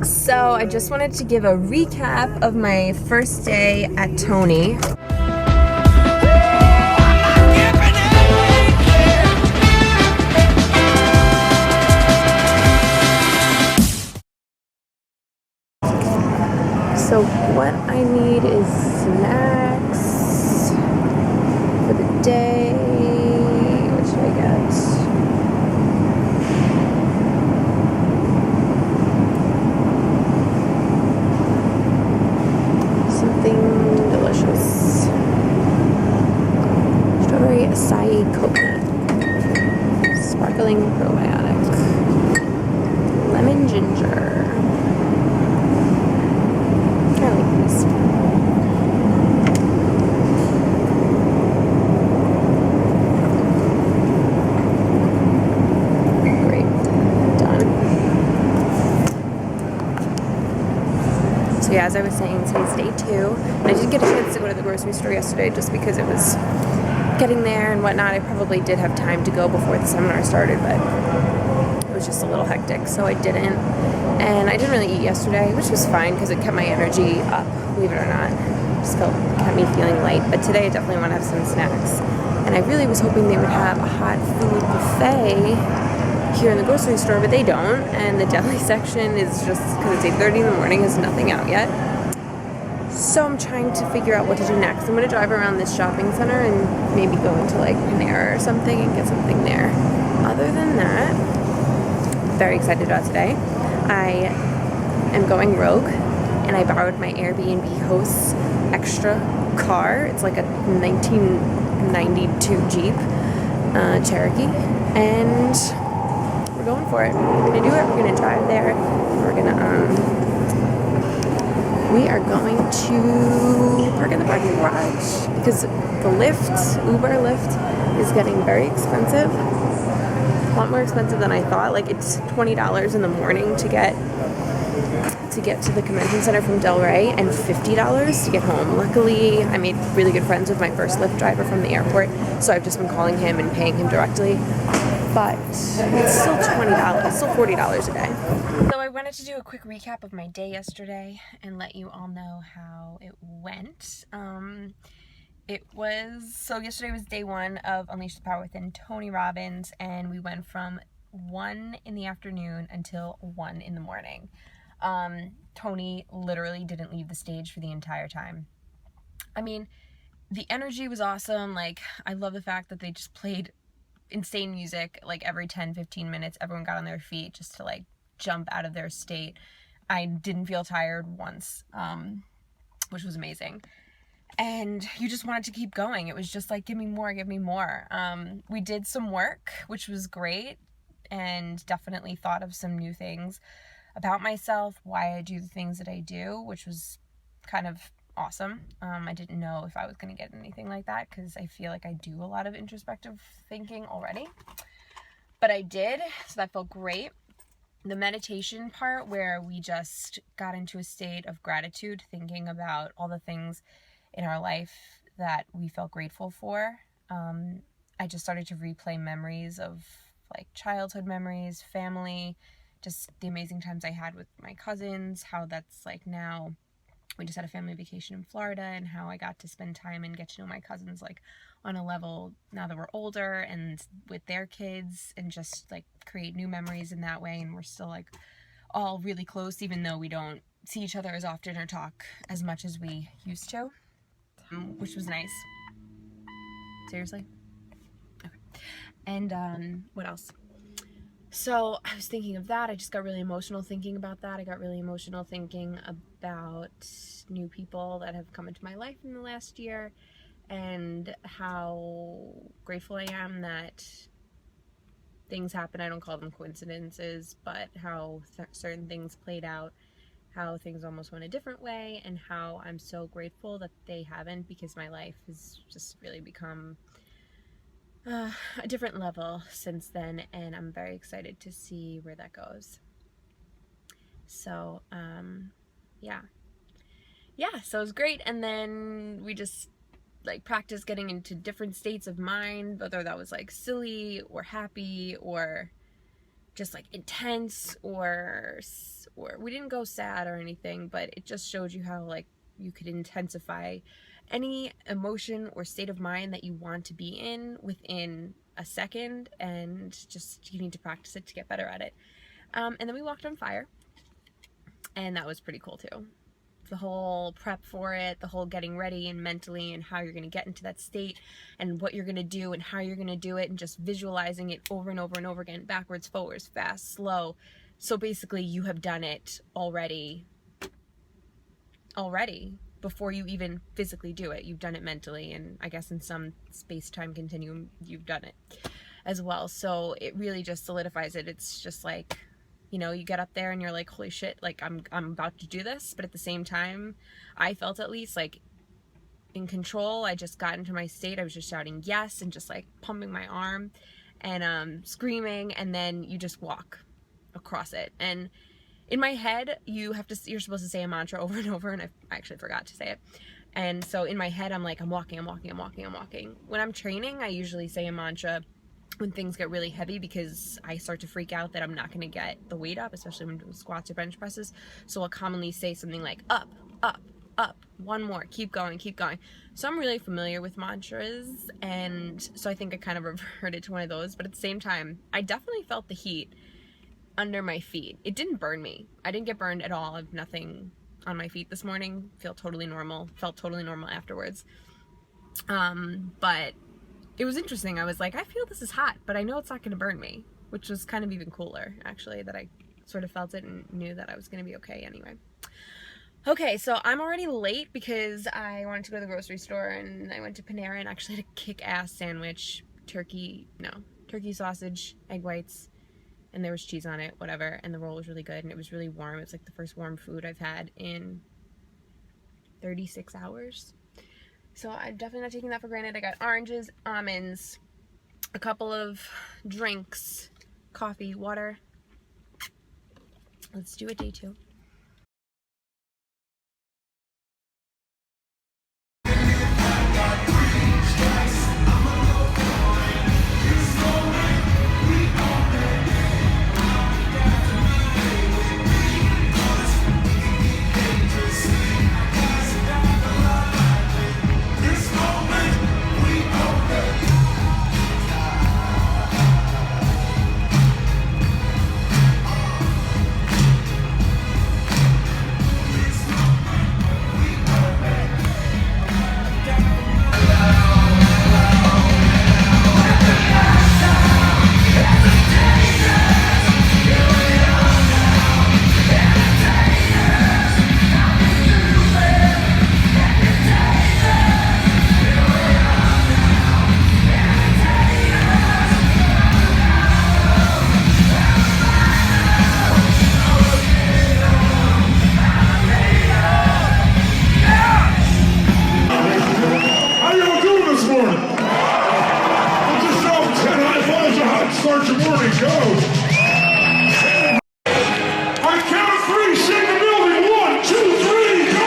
So I just wanted to give a recap of my first day at Tony. So what I need is snacks for the day. What should I get? Something delicious. Strawberry acai coconut. Sparkling probiotic. Lemon ginger. I like these. Great. Done. So yeah, as I was saying, today's day 2. And I didn't get a chance to go to the grocery store yesterday just because it was getting there and whatnot. I probably did have time to go before the seminar started, but it was just a little hectic, so I didn't. And I didn't really eat yesterday, which was fine because it kept my energy up, believe it or not. Just kept me feeling light. But today I definitely want to have some snacks. And I really was hoping they would have a hot food buffet here in the grocery store, but they don't. And the deli section is just, because it's 8:30 in the morning, is nothing out yet. So I'm trying to figure out what to do next. I'm going to drive around this shopping center and maybe go into like Panera or something and get something there. Other than that, very excited about today. I am going rogue, and I borrowed my Airbnb host's extra car. It's like a 1992 Jeep Cherokee, and we're going for it. We're gonna do it. We're gonna drive there. We are going to park in the parking garage because the Uber Lyft, is getting very expensive. A lot more expensive than I thought. Like, it's $20 in the morning to get to the convention center from Delray and $50 to get home. Luckily, I made really good friends with my first Lyft driver from the airport, so I've just been calling him and paying him directly. But it's still $20, still $40 a day. So I wanted to do a quick recap of my day yesterday and let you all know how it went. So yesterday was day 1 of Unleash the Power Within Tony Robbins, and we went from 1 in the afternoon until 1 in the morning. Tony literally didn't leave the stage for the entire time. I mean, the energy was awesome. Like, I love the fact that they just played insane music, like every 10-15 minutes. Everyone got on their feet just to like jump out of their state. I didn't feel tired once, which was amazing. And you just wanted to keep going. It was just like, give me more, give me more. We did some work, which was great, and definitely thought of some new things about myself, why I do the things that I do, which was kind of awesome. I didn't know if I was going to get anything like that because I feel like I do a lot of introspective thinking already. But I did, so that felt great. The meditation part, where we just got into a state of gratitude, thinking about all the things in our life that we felt grateful for. I just started to replay memories of like childhood memories, family, just the amazing times I had with my cousins, how that's like now. We just had a family vacation in Florida, and how I got to spend time and get to know my cousins like on a level now that we're older and with their kids, and just like create new memories in that way. And we're still like all really close, even though we don't see each other as often or talk as much as we used to, which was nice. Seriously? Okay. And what else? So I was thinking of that. I just got really emotional thinking about that. I got really emotional thinking about new people that have come into my life in the last year, and how grateful I am that things happen. I don't call them coincidences, but how certain things played out, how things almost went a different way, and how I'm so grateful that they haven't, because my life has just really become a different level since then, and I'm very excited to see where that goes. So so it was great. And then we just like practiced getting into different states of mind, whether that was like silly or happy or just like intense or we didn't go sad or anything, but it just showed you how like you could intensify any emotion or state of mind that you want to be in within a second, and just you need to practice it to get better at it. And then we walked on fire, and that was pretty cool too. The whole prep for it, the whole getting ready and mentally, and how you're going to get into that state and what you're going to do and how you're going to do it, and just visualizing it over and over and over again, backwards, forwards, fast, slow. So basically you have done it already before you even physically do it. You've done it mentally, and I guess in some space-time continuum you've done it as well. So it really just solidifies it. It's just like, you know, you get up there and you're like, holy shit, like I'm about to do this. But at the same time, I felt at least like in control. I just got into my state. I was just shouting yes and just like pumping my arm and screaming, and then you just walk across it. And in my head, you're supposed to say a mantra over and over, and I actually forgot to say it. And so in my head, I'm like, I'm walking. When I'm training, I usually say a mantra when things get really heavy, because I start to freak out that I'm not going to get the weight up, especially when doing squats or bench presses. So I'll commonly say something like up, up, up, one more, keep going. So I'm really familiar with mantras, and so I think I kind of reverted to one of those. But at the same time, I definitely felt the heat under my feet. It didn't burn me. I didn't get burned at all. I have nothing on my feet this morning. Felt totally normal afterwards. But it was interesting. I was like, I feel this is hot, but I know it's not going to burn me, which was kind of even cooler, actually, that I sort of felt it and knew that I was going to be okay anyway. Okay, so I'm already late because I wanted to go to the grocery store, and I went to Panera and actually had a kick-ass sandwich. Turkey sausage, egg whites, and there was cheese on it, whatever, and the roll was really good, and it was really warm. It's like the first warm food I've had in 36 hours. So I'm definitely not taking that for granted. I got oranges, almonds, a couple of drinks, coffee, water. Let's do it, day 2. Start your morning, go! I count 3, shake the building, 1, 2, 3, go!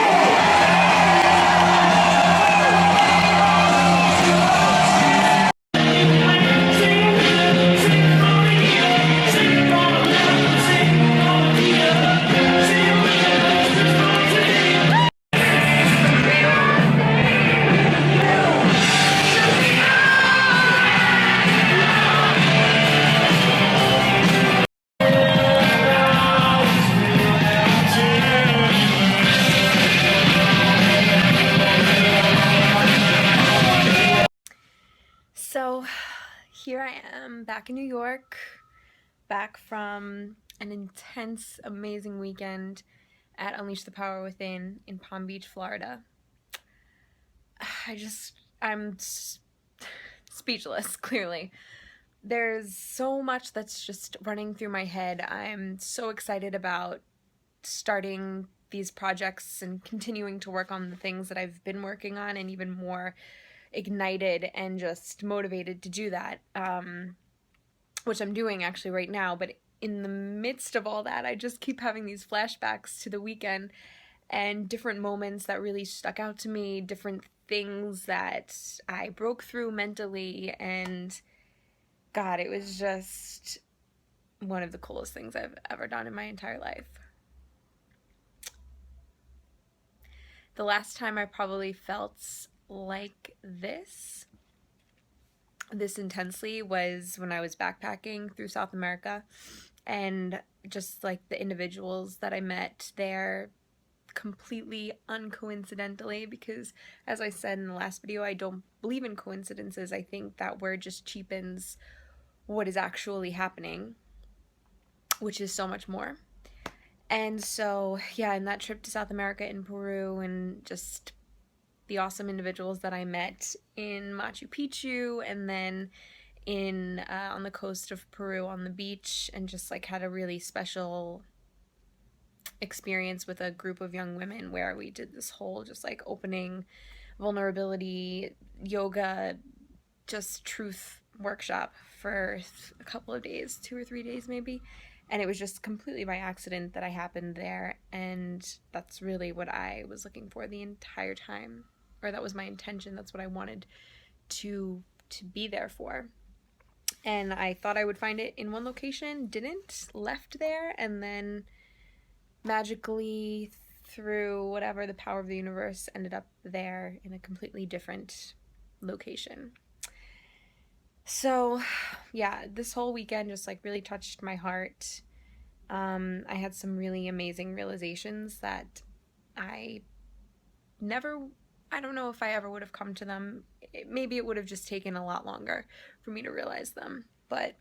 So here I am back in New York, back from an intense, amazing weekend at Unleash the Power Within in Palm Beach, Florida. I'm speechless, clearly. There's so much that's just running through my head. I'm so excited about starting these projects and continuing to work on the things that I've been working on, and even more ignited and just motivated to do that, which I'm doing actually right now. But in the midst of all that, I just keep having these flashbacks to the weekend and different moments that really stuck out to me, different things that I broke through mentally, and God, it was just one of the coolest things I've ever done in my entire life. The last time I probably felt like this intensely was when I was backpacking through South America, and just like the individuals that I met there completely uncoincidentally, because as I said in the last video, I don't believe in coincidences. I think that word just cheapens what is actually happening, which is so much more. And so, yeah, in that trip to South America in Peru, and just the awesome individuals that I met in Machu Picchu, and then in on the coast of Peru on the beach, and just like had a really special experience with a group of young women where we did this whole just like opening vulnerability yoga, just truth workshop for a couple of days, 2 or 3 days maybe. And it was just completely by accident that I happened there, and that's really what I was looking for the entire time, or that was my intention. That's what I wanted to be there for. And I thought I would find it in one location, didn't, left there, and then magically, through whatever the power of the universe, ended up there in a completely different location. So, yeah, this whole weekend just like really touched my heart. I had some really amazing realizations that I don't know if I ever would have come to them. Maybe it would have just taken a lot longer for me to realize them. But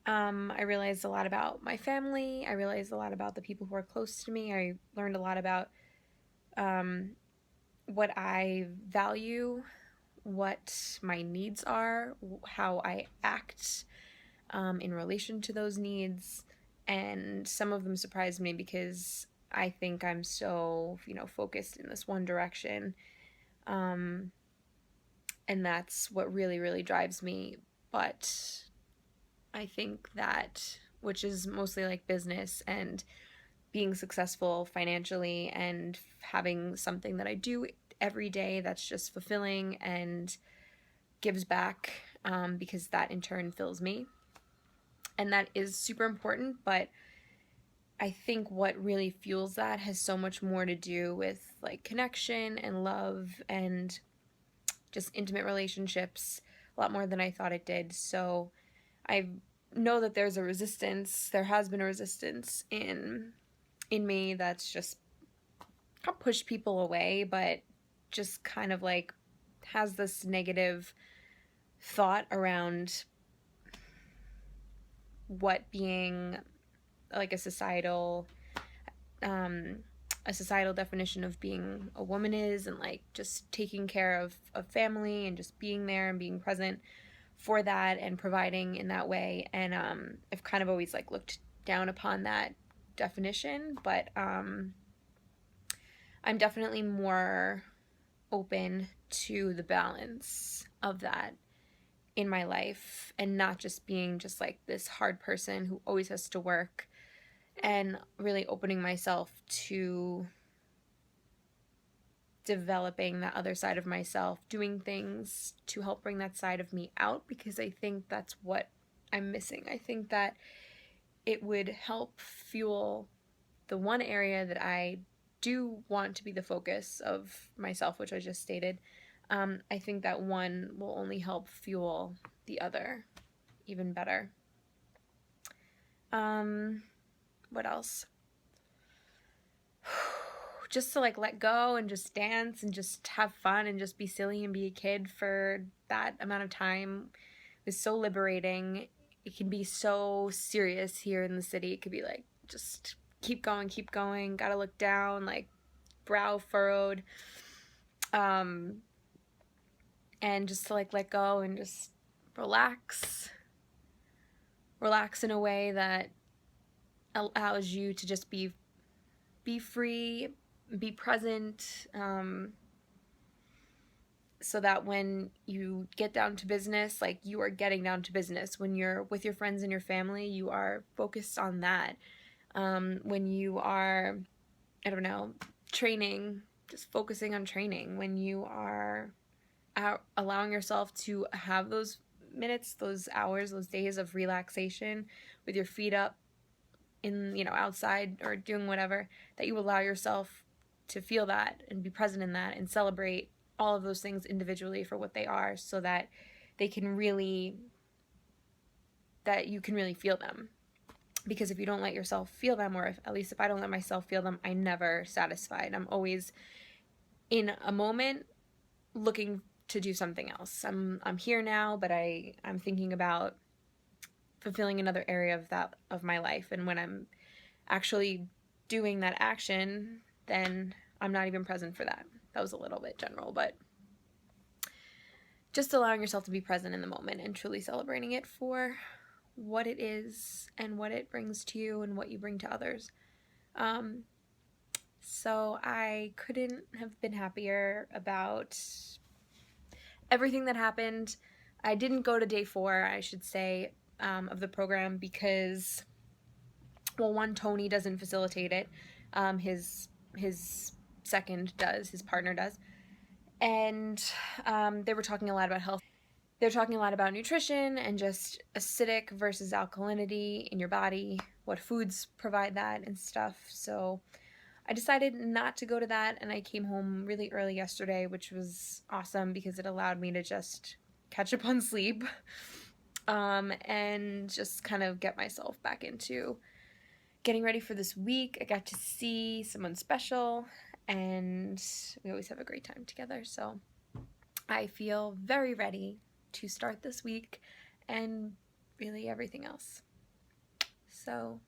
I realized a lot about my family. I realized a lot about the people who are close to me. I learned a lot about what I value, what my needs are, how I act in relation to those needs. And some of them surprised me because I think I'm so, focused in this one direction. And that's what really, really drives me. But I think that, which is mostly like business and being successful financially and having something that I do every day that's just fulfilling and gives back, because that in turn fills me. And that is super important, but I think what really fuels that has so much more to do with like connection and love and just intimate relationships, a lot more than I thought it did. So I know that there's a resistance, there has been a resistance in me that's just not pushed people away, but just kind of like has this negative thought around what being like a societal definition of being a woman is, and like just taking care of family and just being there and being present for that and providing in that way. And I've kind of always like looked down upon that definition, but I'm definitely more open to the balance of that in my life, and not just being just like this hard person who always has to work, and really opening myself to developing that other side of myself, doing things to help bring that side of me out, because I think that's what I'm missing. I think that it would help fuel the one area that I do want to be the focus of myself, which I just stated. I think that one will only help fuel the other even better. What else? Just to like let go and just dance and just have fun and just be silly and be a kid for that amount of time was so liberating. It can be so serious here in the city. It could be like, just keep going, gotta look down, like brow furrowed. And just to like let go and just relax in a way that allows you to just be free, be present, so that when you get down to business, like you are getting down to business. When you're with your friends and your family, you are focused on that. When you are, training, just focusing on training. When you are allowing yourself to have those minutes, those hours, those days of relaxation with your feet up in, outside or doing whatever, that you allow yourself to feel that and be present in that and celebrate all of those things individually for what they are, so that you can really feel them. Because if you don't let yourself feel them, or at least if I don't let myself feel them, I'm never satisfied. I'm always in a moment looking to do something else. I'm here now, but I'm thinking about fulfilling another area of my life. And when I'm actually doing that action, then I'm not even present for that. That was a little bit general, but just allowing yourself to be present in the moment and truly celebrating it for what it is and what it brings to you and what you bring to others. So I couldn't have been happier about everything that happened. I didn't go to day 4, I should say, of the program because, well, one, Tony doesn't facilitate it. His second does, his partner does. And they were talking a lot about health. They're talking a lot about nutrition and just acidic versus alkalinity in your body, what foods provide that and stuff. So I decided not to go to that, and I came home really early yesterday, which was awesome because it allowed me to just catch up on sleep and just kind of get myself back into getting ready for this week. I got to see someone special, and we always have a great time together. So I feel very ready to start this week and really everything else. So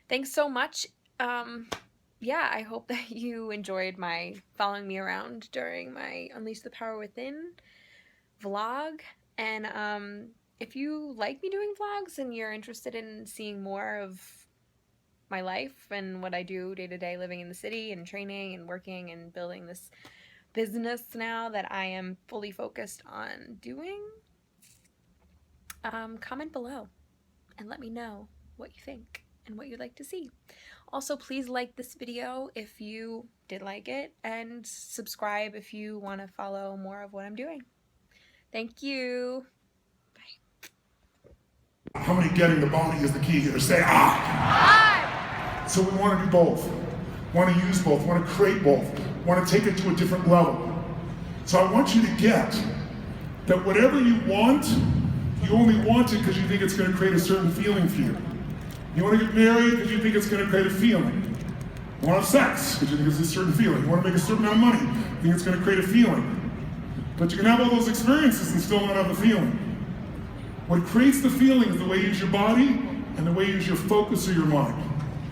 thanks so much. Yeah, I hope that you enjoyed my following me around during my Unleash the Power Within vlog. And if you like me doing vlogs and you're interested in seeing more of my life and what I do day to day living in the city and training and working and building this business now that I am fully focused on doing, comment below and let me know what you think and what you'd like to see. Also, please like this video if you did like it, and subscribe if you want to follow more of what I'm doing. Thank you. Bye. How many getting the body is the key here? Say I. So we want to do both. Want to use both. Want to create both. Want to take it to a different level. So I want you to get that whatever you want, you only want it because you think it's going to create a certain feeling for you. You want to get married because you think it's going to create a feeling. You want to have sex because you think it's a certain feeling. You want to make a certain amount of money, you think it's going to create a feeling. But you can have all those experiences and still not have a feeling. What creates the feeling is the way you use your body and the way you use your focus or your mind.